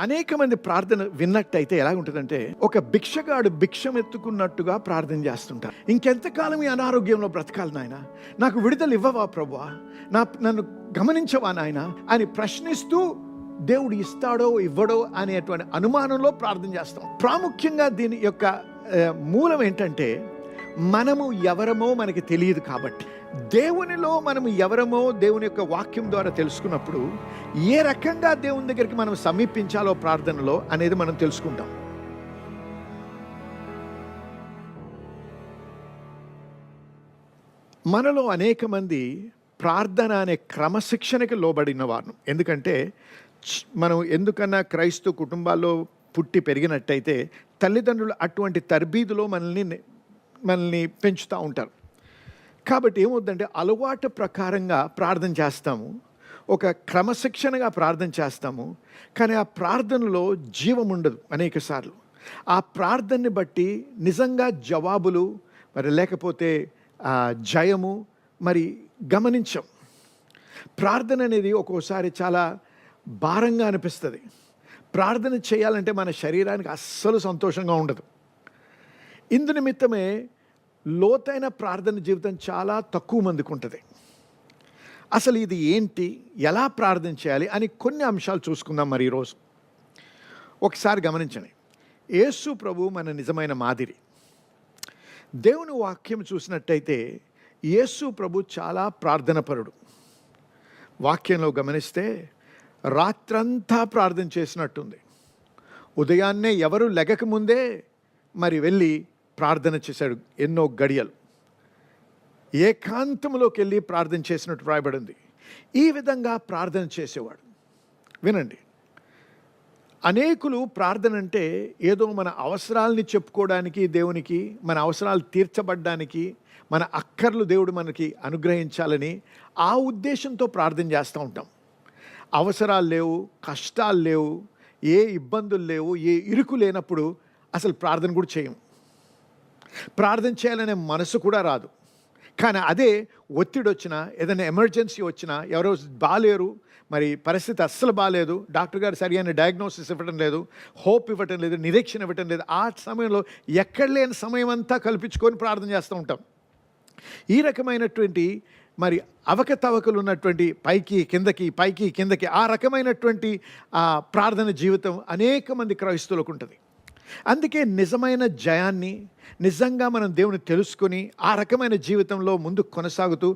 అనేక మంది ప్రార్థన విన్నట్టయితే ఎలా ఉంటుందంటే, ఒక భిక్షగాడు భిక్షం ఎత్తుకున్నట్టుగా ప్రార్థన చేస్తుంటారు. ఇంకెంతకాలం ఈ అనారోగ్యంలో బ్రతకాలి నాయన, నాకు విడుదల ఇవ్వవా ప్రభువా, నన్ను గమనించవా నాయన అని ప్రశ్నిస్తూ దేవుడు ఇస్తాడో ఇవ్వడో అనేటువంటి అనుమానంలో ప్రార్థన చేస్తాం. ప్రాముఖ్యంగా దీని యొక్క మూలం ఏంటంటే, మనము ఎవరమో మనకి తెలియదు కాబట్టి. దేవునిలో మనము ఎవరమో దేవుని యొక్క వాక్యం ద్వారా తెలుసుకున్నప్పుడు ఏ రకంగా దేవుని దగ్గరికి మనం సమీపించాలో ప్రార్థనలో అనేది మనం తెలుసుకుంటాం. మనలో అనేక మంది ప్రార్థన అనే క్రమశిక్షణకి లోబడిన వారు. ఎందుకంటే మనం ఎందుకన్నా క్రైస్తవ కుటుంబాల్లో పుట్టి పెరిగినట్టయితే తల్లిదండ్రులు అటువంటి తర్బీదులో మనల్ని పెంచుతూ ఉంటారు. కాబట్టి ఏమవుతుందంటే, అలవాటు ప్రకారంగా ప్రార్థన చేస్తాము, ఒక క్రమశిక్షణగా ప్రార్థన చేస్తాము, కానీ ఆ ప్రార్థనలో జీవం ఉండదు. అనేక సార్లు ఆ ప్రార్థనని బట్టి నిజంగా జవాబులు మరి లేకపోతే జయము మరి గమనించం. ప్రార్థన అనేది ఒక్కోసారి చాలా భారంగా అనిపిస్తుంది. ప్రార్థన చేయాలంటే మన శరీరానికి అస్సలు సంతోషంగా ఉండదు. ఇందు నిమిత్తమే లోతైన ప్రార్థన జీవితం చాలా తక్కువ మందికి ఉంటుంది. అసలు ఇది ఏంటి, ఎలా ప్రార్థన చేయాలి అని కొన్ని అంశాలు చూసుకుందాం మరి ఈరోజు. ఒకసారి గమనించండి, యేసు ప్రభు మన నిజమైన మాదిరి. దేవుని వాక్యం చూసినట్టయితే యేసు ప్రభు చాలా ప్రార్థనపరుడు. వాక్యంలో గమనిస్తే రాత్రంతా ప్రార్థన చేసినట్టుంది. ఉదయాన్నే ఎవరు లెగకముందే మరి వెళ్ళి ప్రార్థన చేశాడు. ఎన్నో గడియలు ఏకాంతంలోకి వెళ్ళి ప్రార్థన చేసినట్టు రాయబడింది. ఈ విధంగా ప్రార్థన చేసేవాడు. వినండి, అనేకులు ప్రార్థన అంటే ఏదో మన అవసరాలని చెప్పుకోవడానికి, దేవునికి మన అవసరాలు తీర్చబడ్డానికి, మన అక్కర్లు దేవుడు మనకి అనుగ్రహించాలని ఆ ఉద్దేశంతో ప్రార్థన చేస్తూ ఉంటాం. అవసరాలు లేవు, కష్టాలు లేవు, ఏ ఇబ్బందులు లేవు, ఏ ఇరుకు లేనప్పుడు అసలు ప్రార్థన కూడా చేయం. ప్రార్థన చేయాలనే మనసు కూడా రాదు. కానీ అదే ఒత్తిడి వచ్చినా, ఏదైనా ఎమర్జెన్సీ వచ్చినా, ఎవరో బాలేరు, మరి పరిస్థితి అస్సలు బాగాలేదు, డాక్టర్ గారు సరైన డయాగ్నోసిస్ ఇవ్వటం లేదు, హోప్ ఇవ్వటం లేదు, నిరీక్షణ ఇవ్వటం లేదు, ఆ సమయంలో ఎక్కడ లేని సమయం అంతా కల్పించుకొని ప్రార్థన చేస్తూ ఉంటాం. ఈ రకమైనటువంటి మరి అవకతవకలు ఉన్నటువంటి పైకి కిందకి ఆ రకమైనటువంటి ప్రార్థన జీవితం అనేక మంది క్రైస్తవులకు ఉంటుంది. అందుకే నిజమైన జయాన్ని నిజంగా మనం దేవుని తెలుసుకొని ఆ రకమైన జీవితంలో ముందుకు కొనసాగుతూ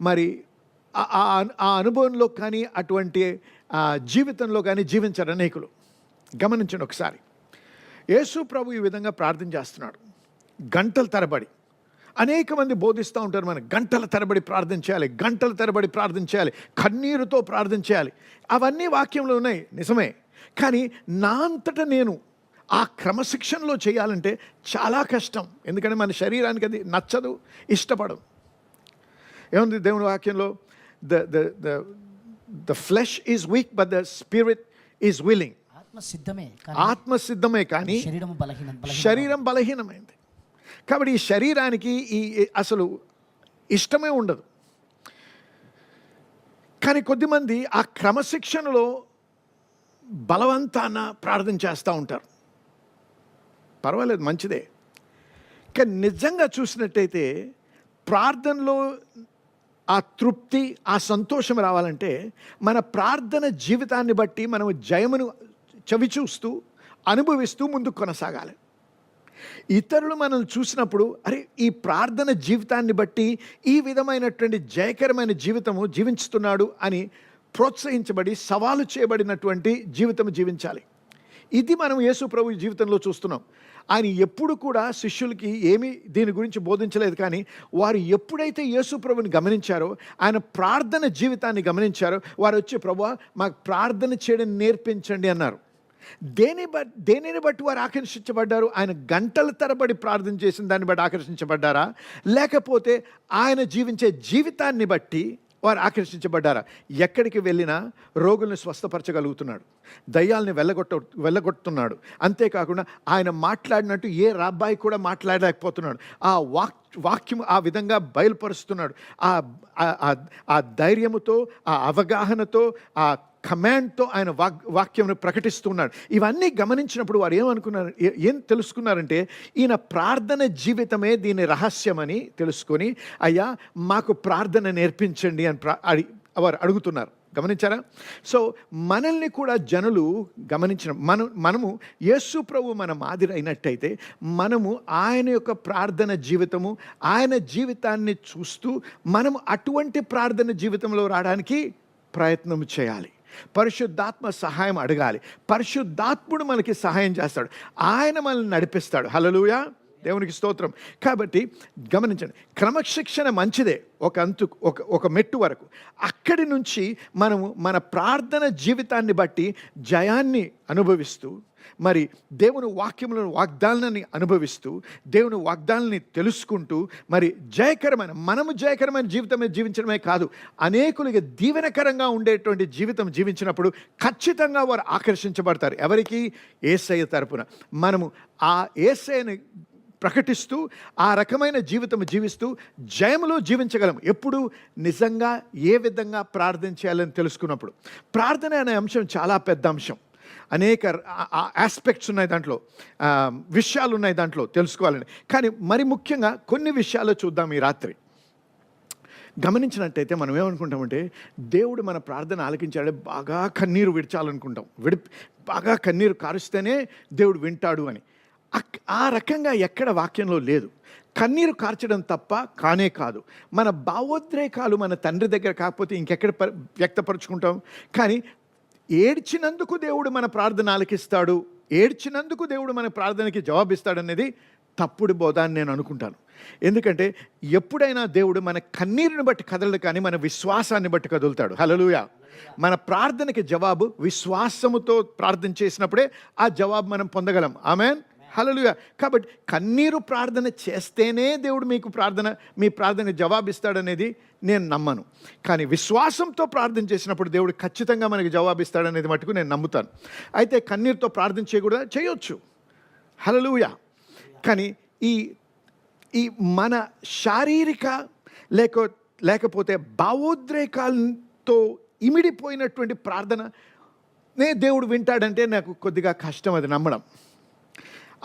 మరి ఆ అనుభవంలో కానీ అటువంటి జీవితంలో కానీ జీవించారు అనేకులు. గమనించండి ఒకసారి, యేసు ప్రభు ఈ విధంగా ప్రార్థన చేస్తున్నాడు గంటల తరబడి. అనేక మంది బోధిస్తూ ఉంటారు, మనం గంటల తరబడి ప్రార్థన చేయాలి, గంటల తరబడి ప్రార్థన చేయాలి, కన్నీరుతో ప్రార్థన చేయాలి. అవన్నీ వాక్యంలో ఉన్నాయి, నిజమే. కానీ నా అంతటా నేను ఆ క్రమశిక్షణలో చేయాలంటే చాలా కష్టం. ఎందుకంటే మన శరీరానికి అది నచ్చదు, ఇష్టపడదు. ఏముంది దేవుని వాక్యంలో, the flesh is week but the spirit is willing. ఆత్మ సిద్ధమే కానీ శరీరం బలహీనమైంది. కాబట్టి ఈ శరీరానికి అసలు ఇష్టమే ఉండదు. కానీ కొద్దిమంది ఆ క్రమశిక్షణలో బలవంతాన ప్రార్థన చేస్తూ ఉంటారు. పర్వాలేదు, మంచిదే. కానీ నిజంగా చూసినట్టయితే ప్రార్థనలో ఆ తృప్తి, ఆ సంతోషం రావాలంటే మన ప్రార్థన జీవితాన్ని బట్టి మనం జయమును చవిచూస్తూ అనుభవిస్తూ ముందుకు కొనసాగాలి. ఇతరులు మనల్ని చూసినప్పుడు అరే ఈ ప్రార్థన జీవితాన్ని బట్టి ఈ విధమైనటువంటి జయకరమైన జీవితము జీవించుతున్నాడు అని ప్రోత్సహించబడి సవాలు చేయబడినటువంటి జీవితం జీవించాలి. ఇది మనం యేసు ప్రభు జీవితంలో చూస్తున్నాం. ఆయన ఎప్పుడు కూడా శిష్యులకి ఏమీ దీని గురించి బోధించలేదు. కానీ వారు ఎప్పుడైతే యేసు ప్రభుని గమనించారో, ఆయన ప్రార్థన జీవితాన్ని గమనించారో, వారు వచ్చి ప్రభువా మాకు ప్రార్థన చేయడం నేర్పించండి అన్నారు. దేనిని బట్టి వారు ఆకర్షించబడ్డారు? ఆయన గంటల తరబడి ప్రార్థన చేసిన దాన్ని బట్టి ఆకర్షించబడ్డారా, లేకపోతే ఆయన జీవించే జీవితాన్ని బట్టి వారు ఆకర్షించబడ్డారా? ఎక్కడికి వెళ్ళినా రోగుల్ని స్వస్థపరచగలుగుతున్నాడు, దయ్యాల్ని వెళ్ళగొట్టుతున్నాడు. అంతేకాకుండా ఆయన మాట్లాడినట్టు ఏ రాబ్బాయి కూడా మాట్లాడలేకపోతున్నాడు. ఆ వాక్యం ఆ విధంగా బయలుపరుస్తున్నాడు. ఆ ధైర్యముతో, ఆ అవగాహనతో, ఆ కమాండ్తో ఆయన వాక్యంను ప్రకటిస్తున్నాడు. ఇవన్నీ గమనించినప్పుడు వారు ఏమనుకున్నారు, ఏం తెలుసుకున్నారంటే ఈయన ప్రార్థన జీవితమే దీని రహస్యమని తెలుసుకొని, అయ్యా మాకు ప్రార్థన నేర్పించండి అని వారు అడుగుతున్నారు. గమనించారా? సో మనల్ని కూడా జనులు గమనించిన మనము యేసు ప్రభు మన మాదిరి అయినట్టయితే మనము ఆయన యొక్క ప్రార్థన జీవితము, ఆయన జీవితాన్ని చూస్తూ మనము అటువంటి ప్రార్థన జీవితంలో రావడానికి ప్రయత్నం చేయాలి. పరిశుద్ధాత్మ సహాయం అడగాలి. పరిశుద్ధాత్ముడు మనకి సహాయం చేస్తాడు, ఆయన మనల్ని నడిపిస్తాడు. హల్లెలూయా, దేవునికి స్తోత్రం. కాబట్టి గమనించండి, క్రమశిక్షణ మంచిదే ఒక మెట్టు వరకు. అక్కడి నుంచి మనము మన ప్రార్థన జీవితాన్ని బట్టి జయాన్ని అనుభవిస్తూ, మరి దేవుని వాక్యములను వాగ్దానాన్ని అనుభవిస్తూ, దేవుని వాగ్దానాన్ని తెలుసుకుంటూ, మరి మనము జయకరమైన జీవితమే జీవించడమే కాదు, అనేకులకి దీవెనకరంగా ఉండేటువంటి జీవితం జీవించినప్పుడు ఖచ్చితంగా వారు ఆకర్షించబడతారు. ఎవరికి? యేసయ్య తరపున. మనము ఆ యేసయ్యని ప్రకటిస్తూ ఆ రకమైన జీవితం జీవిస్తూ జయములో జీవించగలం. ఎప్పుడు? నిజంగా ఏ విధంగా ప్రార్థన చేయాలని తెలుసుకున్నప్పుడు. ప్రార్థన అనే అంశం చాలా పెద్ద అంశం. అనేక ఆస్పెక్ట్స్ ఉన్నాయి దాంట్లో, విషయాలు ఉన్నాయి దాంట్లో తెలుసుకోవాలని. కానీ మరి ముఖ్యంగా కొన్ని విషయాలు చూద్దాం ఈ రాత్రి. గమనించినట్టయితే మనం ఏమనుకుంటామంటే, దేవుడు మన ప్రార్థన ఆలకించాడే బాగా కన్నీరు విడిచాలనుకుంటాం. బాగా కన్నీరు కారుస్తేనే దేవుడు వింటాడు అని. ఆ రకంగా ఎక్కడ వాక్యంలో లేదు. కన్నీరు కార్చడం తప్ప కానే కాదు. మన భావోద్రేకాలు మన తండ్రి దగ్గర కాకపోతే ఇంకెక్కడ వ్యక్తపరుచుకుంటాం? కానీ ఏడ్చినందుకు దేవుడు మన ప్రార్థన ఆలకిస్తాడు, ఏడ్చినందుకు దేవుడు మన ప్రార్థనకి జవాబిస్తాడనేది తప్పుడు బోధ అని నేను అనుకుంటాను. ఎందుకంటే ఎప్పుడైనా దేవుడు మన కన్నీరుని బట్టి కదలడు, కానీ మన విశ్వాసాన్ని బట్టి కదులుతాడు. హల్లెలూయా. మన ప్రార్థనకి జవాబు విశ్వాసముతో ప్రార్థన చేసినప్పుడే ఆ జవాబు మనం పొందగలం. ఆమేన్, హల్లెలూయా. కాబట్టి కన్నీరు ప్రార్థన చేస్తేనే దేవుడు మీ ప్రార్థన జవాబిస్తాడనేది నేను నమ్మను. కానీ విశ్వాసంతో ప్రార్థన చేసినప్పుడు దేవుడు ఖచ్చితంగా మనకి జవాబిస్తాడనేది మటుకు నేను నమ్ముతాను. అయితే కన్నీరుతో ప్రార్థన చేయకూడదా? చేయొచ్చు. హల్లెలూయా. కానీ ఈ మన శారీరక లేకపోతే భావోద్రేకాలతో ఇమిడిపోయినటువంటి ప్రార్థననే దేవుడు వింటాడంటే నాకు కొద్దిగా కష్టం అది నమ్మడం.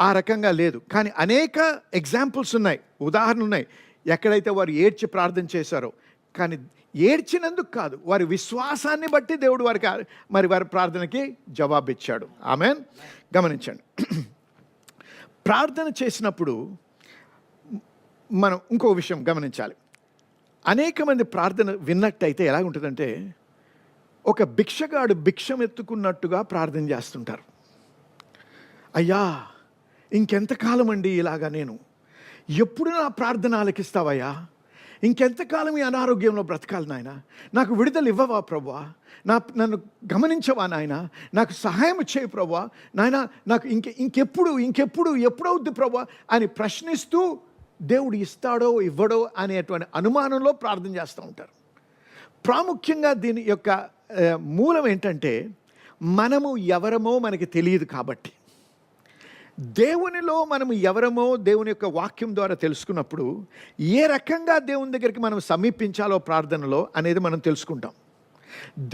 ఆ రకంగా లేదు. కానీ అనేక ఎగ్జాంపుల్స్ ఉన్నాయి, ఉదాహరణలు ఉన్నాయి, ఎక్కడైతే వారు ఏడ్చి ప్రార్థన చేశారో. కానీ ఏడ్చినందుకు కాదు, వారి విశ్వాసాన్ని బట్టి దేవుడు వారి ప్రార్థనకి జవాబిచ్చాడు. ఆమేన్. గమనించండి, ప్రార్థన చేసినప్పుడు మనం ఇంకో విషయం గమనించాలి. అనేక మంది ప్రార్థన విన్నట్టయితే ఎలాగుంటుందంటే, ఒక భిక్షగాడు భిక్షం ఎత్తుకున్నట్టుగా ప్రార్థన చేస్తుంటారు. అయ్యా ఇంకెంతకాలం అండి ఇలాగా, నేను ఎప్పుడు నా ప్రార్థన ఆలకిస్తావయ్యా? ఇంకెంతకాలం ఈ అనారోగ్యంలో బ్రతకాలి నాయన? నాకు విడుదల ఇవ్వవా ప్రభువా? నన్ను గమనించవా నాయన? నాకు సహాయం చేయి ప్రభువా? నాయన నాకు ఎప్పుడవుద్ది ప్రభువా అని ప్రశ్నిస్తూ దేవుడు ఇస్తాడో ఇవ్వడో అనేటువంటి అనుమానంలో ప్రార్థన చేస్తూ ఉంటారు. ప్రాముఖ్యంగా దీని యొక్క మూలం ఏంటంటే, మనము ఎవరమో మనకి తెలియదు కాబట్టి. దేవునిలో మనము ఎవరమో దేవుని యొక్క వాక్యం ద్వారా తెలుసుకున్నప్పుడు ఏ రకంగా దేవుని దగ్గరికి మనం సమీపించాలో ప్రార్థనలో అనేది మనం తెలుసుకుంటాం.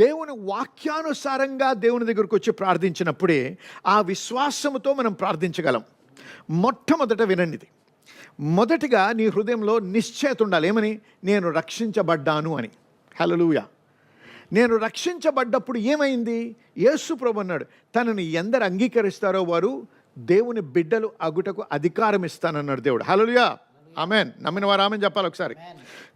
దేవుని వాక్యానుసారంగా దేవుని దగ్గరకు వచ్చి ప్రార్థించినప్పుడే ఆ విశ్వాసముతో మనం ప్రార్థించగలం. మొట్టమొదట వినండిది. మొదటిగా నీ హృదయంలో నిశ్చయత ఉండాలి. ఏమని? నేను రక్షించబడ్డాను అని. హల్లెలూయా. నేను రక్షించబడ్డప్పుడు ఏమైంది? యేసు ప్రభు అన్నాడు, తనని ఎందరు అంగీకరిస్తారో వారు దేవుని బిడ్డలు అగుటకు అధికారం ఇస్తానన్నాడు దేవుడు. హల్లెలూయా. ఆమేన్. నమ్మిన వారు ఆమేన్ చెప్పాలి ఒకసారి.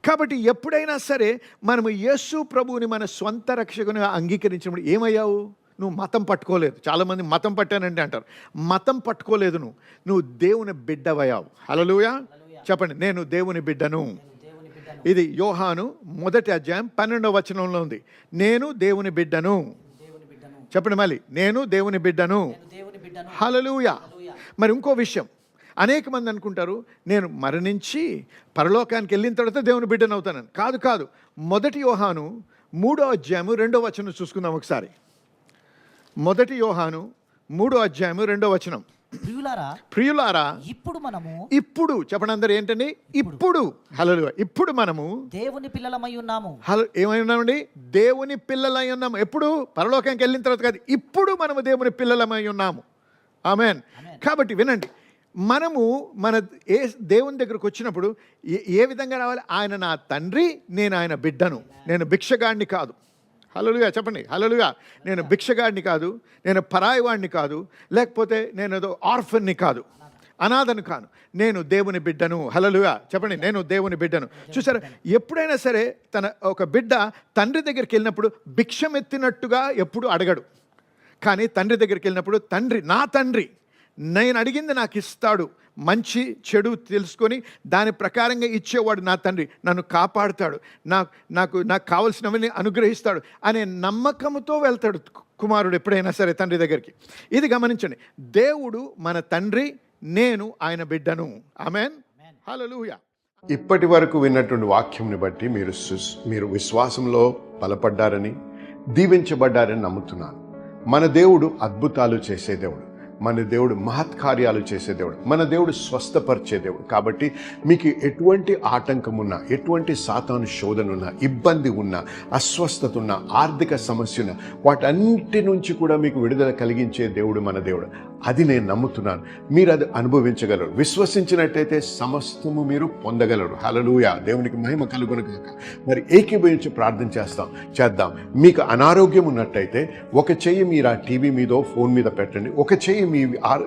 కాబట్టి ఎప్పుడైనా సరే మనము యేసు ప్రభువుని మన స్వంత రక్షకునిగా అంగీకరించినప్పుడు ఏమయ్యావు? నువ్వు మతం పట్టుకోలేదు. చాలామంది మతం పట్టానండి అంటారు. మతం పట్టుకోలేదు, నువ్వు దేవుని బిడ్డవయ్యావు. హల్లెలూయా. చెప్పండి, నేను దేవుని బిడ్డను. ఇది యోహాను 1వ అధ్యాయం 12వ వచనంలో ఉంది. నేను దేవుని బిడ్డను. చెప్పండి మళ్ళీ, నేను దేవుని బిడ్డను. హల్లెలూయా. మరి ఇంకో విషయం, అనేక మంది అనుకుంటారు నేను మరణించి పరలోకానికి వెళ్ళిన తర్వాత దేవుని బిడ్డను అవుతానని. కాదు. 1 యోహాను 3వ అధ్యాయము 2వ వచనం చూసుకుందాం ఒకసారి. 1 యోహాను 3వ అధ్యాయము 2వ వచనం. ప్రియులారా ఇప్పుడు చెప్పండి అందరు ఏంటండి? ఇప్పుడు. హల్లెలూయా. ఇప్పుడు మనము దేవుని పిల్లలమై ఉన్నాము. ఏమై ఉన్నామండి? దేవుని పిల్లలై ఉన్నాము. ఎప్పుడు? పరలోకానికి వెళ్ళిన తర్వాత కాదు, ఇప్పుడు మనము దేవుని పిల్లలమై ఉన్నాము. ఆమేన్. కాబట్టి వినండి, మనము దేవుని దగ్గరకు వచ్చినప్పుడు ఏ విధంగా రావాలి? ఆయన నా తండ్రి, నేను ఆయన బిడ్డను, నేను భిక్షగాడిని కాదు. హల్లెలూయా చెప్పండి. హల్లెలూయా. నేను భిక్షగాడిని కాదు, నేను పరాయివాడిని కాదు, లేకపోతే నేను ఏదో ఆర్ఫన్ని కాదు, అనాథను కాను, నేను దేవుని బిడ్డను. హల్లెలూయా చెప్పండి. నేను దేవుని బిడ్డను. చూసారా, ఎప్పుడైనా సరే ఒక బిడ్డ తండ్రి దగ్గరికి వెళ్ళినప్పుడు భిక్షం ఎత్తినట్టుగా ఎప్పుడు అడగడు. కానీ తండ్రి దగ్గరికి వెళ్ళినప్పుడు నా తండ్రి నేను అడిగింది నాకు ఇస్తాడు, మంచి చెడు తెలుసుకొని దాని ప్రకారంగా ఇచ్చేవాడు నా తండ్రి, నన్ను కాపాడుతాడు, నాకు కావలసినవన్నీ అనుగ్రహిస్తాడు అనే నమ్మకంతో వెళ్తాడు కుమారుడు ఎప్పుడైనా సరే తండ్రి దగ్గరికి. ఇది గమనించండి. దేవుడు మన తండ్రి, నేను ఆయన బిడ్డను. ఆమేన్. హల్లెలూయా. ఇప్పటి వరకు విన్నటువంటి వాక్యంని బట్టి మీరు విశ్వాసంలో బలపడ్డారని, దీవించబడ్డారని నమ్ముతున్నాను. మన దేవుడు అద్భుతాలు చేసే దేవుడు, మన దేవుడు మహత్కార్యాలు చేసే దేవుడు, మన దేవుడు స్వస్థపరిచే దేవుడు. కాబట్టి మీకు ఎటువంటి ఆటంకం ఉన్నా, ఎటువంటి సాతాను శోధన ఉన్నా, ఇబ్బంది ఉన్నా, అస్వస్థత ఉన్నా, ఆర్థిక సమస్య ఉన్నా, వాటన్నిటి నుంచి కూడా మీకు విడుదల కలిగించే దేవుడు మన దేవుడు. అది నేను నమ్ముతున్నాను. మీరు అది అనుభవించగలరు. విశ్వసించినట్టయితే సమస్తము మీరు పొందగలరు. హల్లెలూయా. దేవునికి మహిమ కలుగును గాక. మరి ఏకీభవించి ప్రార్థన చేద్దాం. మీకు అనారోగ్యం ఉన్నట్టయితే ఒక చెయ్యి మీరు ఆ టీవీ మీదో ఫోన్ మీద పెట్టండి, ఒక చెయ్యి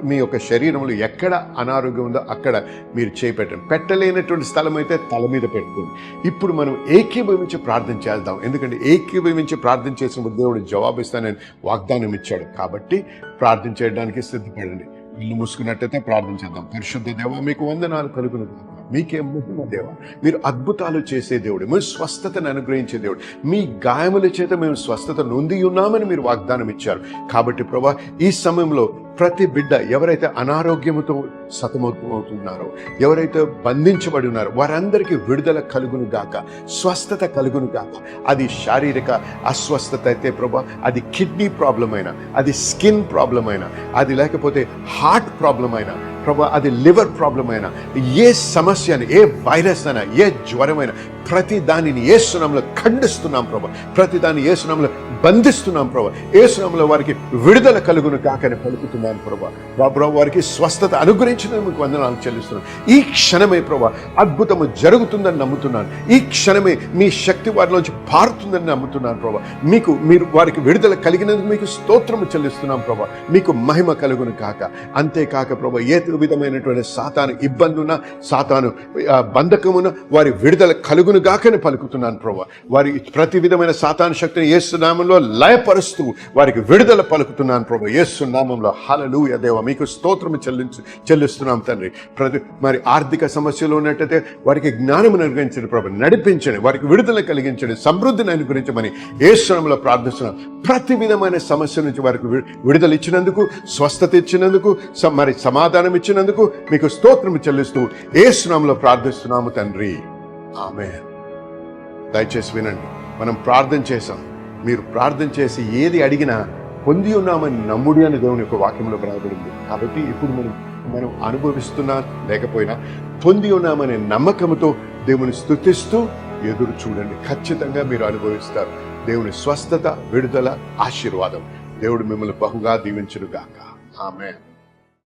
మీ యొక్క శరీరంలో ఎక్కడ అనారోగ్యం ఉందో అక్కడ మీరు చేయి పెట్టండి. పెట్టలేనటువంటి స్థలం అయితే తల మీద పెట్టుకోండి. ఇప్పుడు మనం ఏకీభవించి ప్రార్థన చేద్దాం. ఎందుకంటే ఏకీభవించి ప్రార్థన చేసినప్పుడు దేవుడు జవాబిస్తానని వాగ్దానం ఇచ్చాడు. కాబట్టి ప్రార్థన చేయడానికి సిద్ధపడండి. ఇల్లు మూసుకున్నట్టయితే ప్రార్థన చేద్దాం. పరిశుద్ధ దేవా, మీకు వందనాలు కలుగును. మీకే మహిమ దేవా. మీరు అద్భుతాలు చేసే దేవుడు, మీరు స్వస్థతను అనుగ్రహించే దేవుడు. మీ గాయముల చేత మేము స్వస్థత నొంది ఉన్నామని మీరు వాగ్దానం ఇచ్చారు. కాబట్టి ప్రభా, ఈ సమయంలో ప్రతి బిడ్డ ఎవరైతే అనారోగ్యముతో సతమవుతున్నారో, ఎవరైతే బంధించబడి ఉన్నారో, వారందరికీ విడుదల కలుగును గాక, స్వస్థత కలుగును గాక. అది శారీరక అస్వస్థత అయితే ప్రభా, అది కిడ్నీ ప్రాబ్లం అయినా, అది స్కిన్ ప్రాబ్లం అయినా, అది లేకపోతే హార్ట్ ప్రాబ్లం అయినా ప్రభా, అది లివర్ ప్రాబ్లం అయినా, ఏ సమస్య అయినా, ఏ వైరస్ అయినా, ఏ జ్వరమైనా, ప్రతి దానిని యేసు నామములో ఖండిస్తున్నాం ప్రభా. ప్రతి దాన్ని యేసు నామములో బంధిస్తున్నాం ప్రభా. యేసు నామములో వారికి విడుదల కలుగును కాకని పలుకుతున్నాను ప్రభా. ప్రభా, వారికి స్వస్థత అనుగ్రహించినందుకు మీకు వందనాలు చెల్లిస్తున్నాను. ఈ క్షణమే ప్రభా అద్భుతము జరుగుతుందని నమ్ముతున్నాను. ఈ క్షణమే మీ శక్తి వారిలోంచి పారుతుందని నమ్ముతున్నాను ప్రభా. మీరు వారికి విడుదల కలిగినందుకు మీకు స్తోత్రము చెల్లిస్తున్నాం ప్రభా. మీకు మహిమ కలుగును కాక. అంతేకాక ప్రభా, ఏ విధమైనటువంటి సాతాను ఇబ్బంది ఉన్నా, సాతాను బంధకమున వారి విడుదల కలుగును గాకని పలుకుతున్నాను ప్రభా. వారి ప్రతి విధమైన సాతాను శక్తిని యేసు నామములో లయపరుస్తూ వారికి విడుదల పలుకుతున్నాను ప్రభా, యేసు నామములో. హల్లెలూయా దేవా, మీకు స్తోత్రము చెల్లిస్తున్నాం తండ్రి. మరి ఆర్థిక సమస్యలు ఉన్నట్టయితే వారికి జ్ఞానమును అనుగ్రహించండి ప్రభా, నడిపించండి, వారికి విడుదల కలిగించండి, సమృద్ధిని అనుగ్రహించమని యేసు నామములో ప్రార్థిస్తున్నాం. ప్రతి విధమైన సమస్య నుంచి వారికి విడుదల ఇచ్చినందుకు, స్వస్థత ఇచ్చినందుకు, మరి సమాధానం ఇచ్చినందుకు మీకు స్తోత్రము చెల్లిస్తూ యేసు నామములో ప్రార్థిస్తున్నాము తండ్రి. ఆమేన్. దయచేసి వినండి, మనం ప్రార్థన చేశాం. మీరు ప్రార్థన చేసి ఏది అడిగినా పొంది ఉన్నామని నమ్ముడి అని దేవుని యొక్క వాక్యంలో రాయబడింది. కాబట్టి ఇప్పుడు మనం అనుభవిస్తున్నా లేకపోయినా పొంది ఉన్నామనే నమ్మకంతో దేవుని స్తుతిస్తూ ఎదురు చూడండి. ఖచ్చితంగా మీరు అనుభవిస్తారు దేవుని స్వస్థత, విడుదల, ఆశీర్వాదం. దేవుడు మిమ్మల్ని బహుగా దీవించును గాక. ఆమేన్.